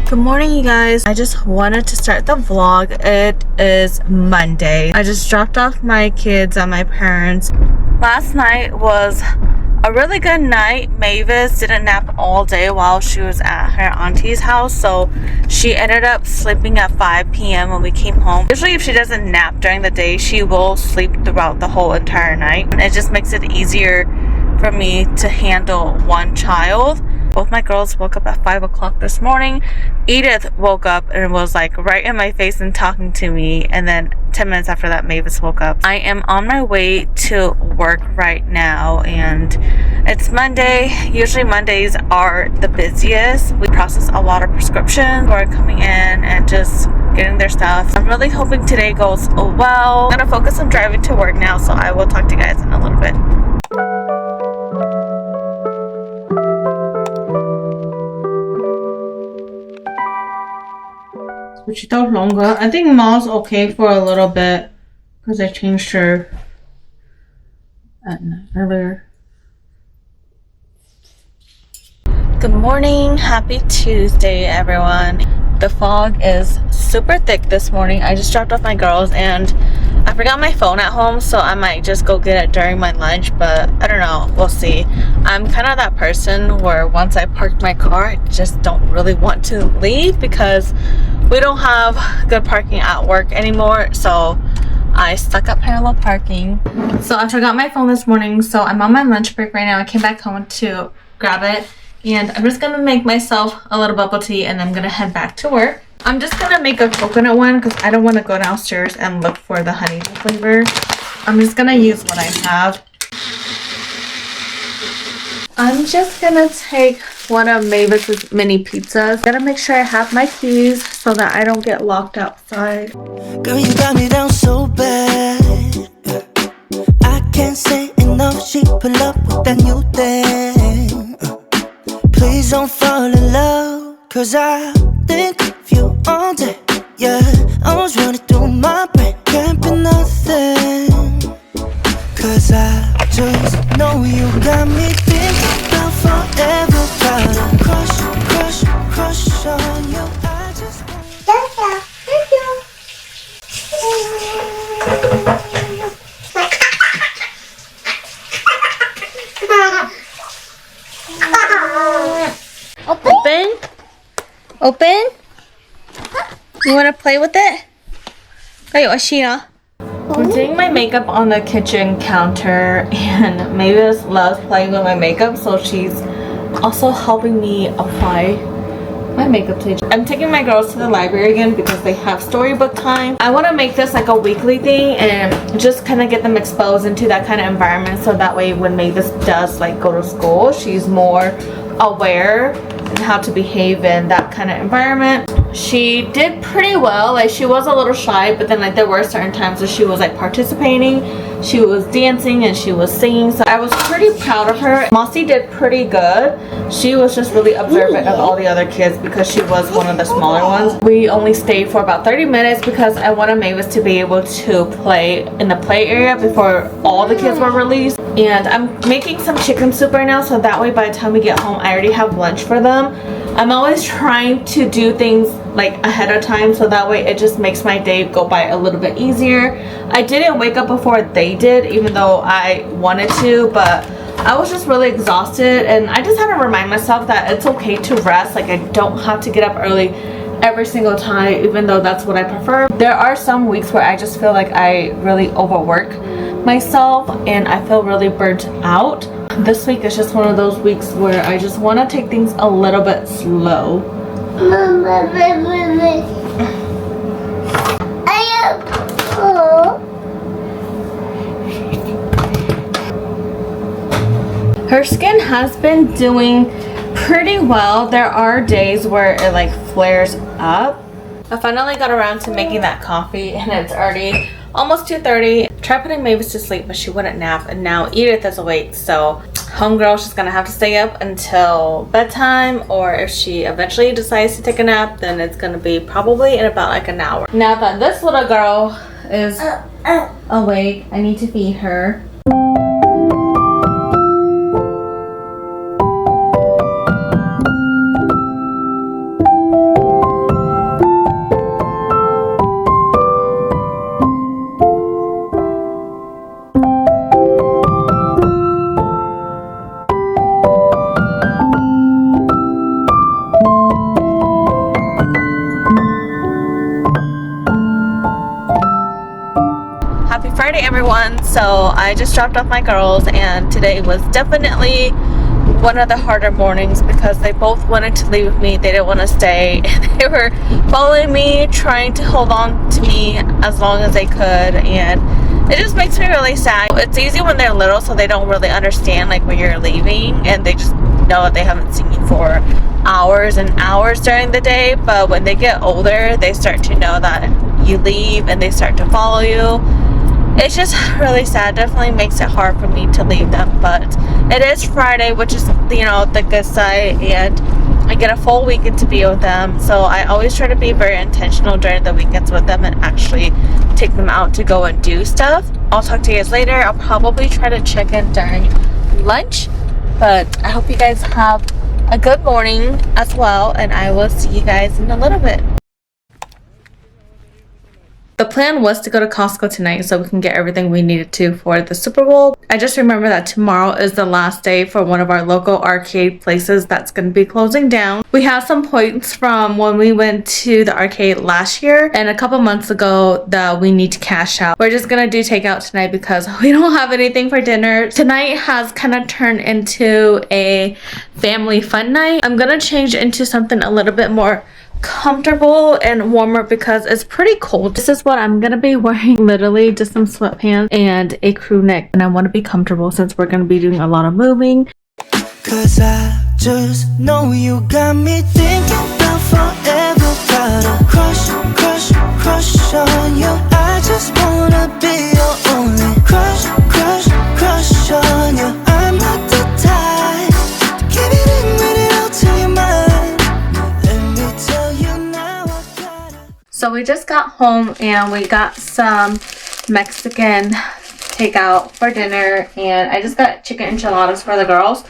Good morning, you guys. I just wanted to start the vlog. It is Monday. I just dropped off my kids at my parents. Last night was a really good night. Mavis didn't nap all day while she was at her auntie's house, so she ended up sleeping at 5 p.m. when we came home. Usually if she doesn't nap during the day, she will sleep throughout the whole entire night. It just makes it easier for me to handle one child. Both my girls woke up at 5 o'clock this morning. Edith woke up and was like right in my face and talking to me, and then 10 minutes after that Mavis woke up. I am on my way to work right now and it's Monday. Usually Mondays are the busiest. We process a lot of prescriptions who are coming in and just getting their stuff. I'm really hoping today goes well. I'm gonna focus on driving to work now, so I will talk to you guys in a little bit. Wichita longer. I think Ma's okay for a little bit because I changed her at night earlier. Good morning, happy Tuesday, everyone. The fog is super thick this morning. I just dropped off my girls and I forgot my phone at home, so I might just go get it during my lunch, but I don't know, we'll see. I'm kind of that person where once I park my car, I just don't really want to leave because we don't have good parking at work anymore, so I stuck up parallel parking. So I forgot my phone this morning, so I'm on my lunch break right now. I came back home to grab it, and I'm just gonna make myself a little bubble tea and I'm gonna head back to work. I'm just gonna make a coconut one because I don't want to go downstairs and look for the honey flavor. I'm just gonna use what I have. I'm just gonna take one of Mavis's mini pizzas. Gotta make sure I have my keys so that I don't get locked outside. Girl, you got me down so bad. I can't say enough. She pull up with that new thing. Please don't fall in love, cause I think of you all day. Yeah, I was running through my brain, can't be nothing. Cause I just know you got me thinking about forever. Gotta crush on you. I just want Open? You want to play with it? I'm doing my makeup on the kitchen counter, and Mavis loves playing with my makeup, so she's also helping me apply my makeup today. I'm taking my girls to the library again because they have storybook time. I want to make this like a weekly thing and just kind of get them exposed into that kind of environment, so that way when Mavis does like go to school, she's more aware and how to behave in that kind of environment. She did pretty well. Like, she was a little shy, but then like there were certain times where she was like participating, she was dancing and she was singing, so I was pretty proud of her. Mossy did pretty good. She was just really observant of all the other kids because she was one of the smaller ones. We only stayed for about 30 minutes because I wanted Mavis to be able to play in the play area before all the kids were released. And I'm making some chicken soup right now, so that way by the time we get home I already have lunch for them. I'm always trying to do things like ahead of time, so that way it just makes my day go by a little bit easier. I didn't wake up before they did, even though I wanted to, but I was just really exhausted, and I just had to remind myself that it's okay to rest. Like, I don't have to get up early every single time, even though that's what I prefer. There are some weeks where I just feel like I really overwork myself and I feel really burnt out. This week is just one of those weeks where I just want to take things a little bit slow. Her skin has been doing pretty well. There are days where it like flares up. I finally got around to making that coffee and it's already almost 2:30. Tried putting Mavis to sleep, but she wouldn't nap, and now Edith is awake, so homegirl, she's gonna have to stay up until bedtime, or if she eventually decides to take a nap, then it's gonna be probably in about like an hour. Now that this little girl is awake, I need to feed her. Friday, everyone. So I just dropped off my girls, and today was definitely one of the harder mornings because they both wanted to leave with me. They didn't want to stay. They were following me, trying to hold on to me as long as they could, and it just makes me really sad. It's easy when they're little, so they don't really understand like when you're leaving, and they just know that they haven't seen you for hours and hours during the day. But when they get older, they start to know that you leave and they start to follow you. It's just really sad. Definitely makes it hard for me to leave them, but it is Friday, which is, you know, the good side, and I get a full weekend to be with them. So I always try to be very intentional during the weekends with them and actually take them out to go and do stuff. I'll talk to you guys later. I'll probably try to check in during lunch, but I hope you guys have a good morning as well, and I will see you guys in a little bit. The plan was to go to Costco tonight so we can get everything we needed to for the Super Bowl. I just remember that tomorrow is the last day for one of our local arcade places that's going to be closing down. We have some points from when we went to the arcade last year and a couple months ago that we need to cash out. We're just going to do takeout tonight because we don't have anything for dinner. Tonight has kind of turned into a family fun night. I'm going to change into something a little bit more comfortable and warmer because it's pretty cold. This is what I'm gonna be wearing, literally just some sweatpants and a crew neck, and I want to be comfortable since we're gonna be doing a lot of moving. Cause I just know you got me thinking about forever. Gotta crush, crush, crush on you. I just wanna be your only crush, crush, crush on you. I'm not the type to give it in, read it out to your mind. So we just got home and we got some Mexican takeout for dinner, and I just got chicken enchiladas for the girls.